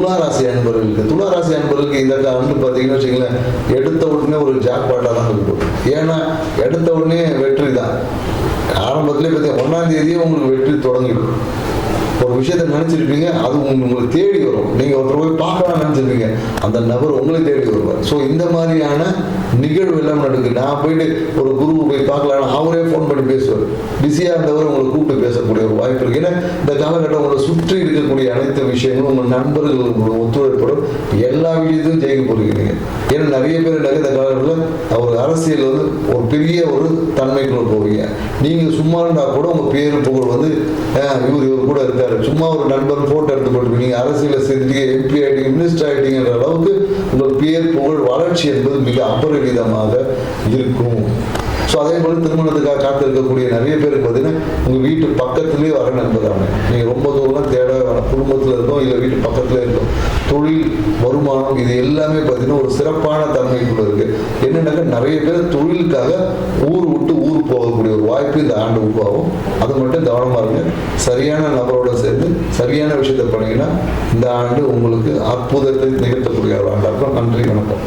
துளாராசி அன்பர்களுக்கு இந்த ஆண்டு பார்த்தீங்கன்னா வச்சுங்களேன், எடுத்த உடனே ஒரு ஜாக்பாட்டாக தான் இருக்கும். ஏன்னா எடுத்த உடனே வெற்றி தான். ஆரம்பத்திலே பார்த்தீங்கன்னா 1ஆம் தேதியே உங்களுக்கு வெற்றி தொடங்கிடும். ஒரு விஷயத்தை நினைச்சிருப்பீங்க, அது உங்களுக்கு தேடி வரும். நீங்க ஒருத்தர் போய் பார்க்கலாம் நினைச்சிருப்பீங்க, அந்த நபர் உங்களை தேடி வருவார். ஸோ இந்த மாதிரியான நிகழ்வு எல்லாம் நடக்குது. நான் போயிட்டு ஒரு குருவை போய் பார்க்கலாம், அவரே ஃபோன் பண்ணி பேசுவார். பிஸியாக இருந்தவர் உங்களை கூப்பிட்டு பேசக்கூடிய ஒரு வாய்ப்பு இருக்கு. ஏன்னா இந்த காலகட்டம் உங்களை சுற்றி இருக்கக்கூடிய அனைத்து விஷயங்களும் உங்கள் நண்பர்கள் ஒத்துழைப்படும் எல்லா விஷயத்தையும் ஜெயிக்க போறீங்க. ஏன்னா நிறைய பேர் இந்த காலகட்டத்தில் ஒரு அரசியல் வந்து ஒரு பெரிய ஒரு தன்மைக்குள்ள போவீங்க. நீங்க சும்மா இருந்தா கூட உங்க பேரு புகழ் வந்து இவர் கூட இருக்காரு, சும்மா ஒரு நண்பர் போட்டோ எடுத்து போட்டு நீங்க அரசியல சேர்ந்துட்டீங்க, எம்பி ஆயிட்டீங்க, மினிஸ்டர் ஆயிட்டீங்கன்ற அளவுக்கு உங்கள் பேர் புகழ் வளர்ச்சி என்பது மிக அபரிமிதமாக இருக்கும். ஸோ அதே போல திருமணத்துக்காக காத்திருக்கக்கூடிய நிறைய பேருக்கு பார்த்தீங்கன்னா உங்க வீட்டு பக்கத்துலேயே வர நண்பராங்க. நீங்க ரொம்ப தூரம் தேட வேணாம், குடும்பத்தில் இருக்கோம் இல்லை வீட்டு பக்கத்துல இருக்கோம். தொழில் வருமானம் இது எல்லாமே பார்த்தீங்கன்னா ஒரு சிறப்பான தன்மைக்குள்ள இருக்கு. என்னன்னாக்க நிறைய பேர் தொழிலுக்காக ஊர் விட்டு ஊர் போகக்கூடிய ஒரு வாய்ப்பு இந்த ஆண்டு உருவாகும். அது மட்டும் கவனமா இருங்க. சரியான நபரோட சேர்ந்து சரியான விஷயத்தை பண்ணீங்கன்னா இந்த ஆண்டு உங்களுக்கு அற்புதத்தை நிகழ்த்தக்கூடிய ஒரு ஆண்டாக இருக்கும். நன்றி, வணக்கம்.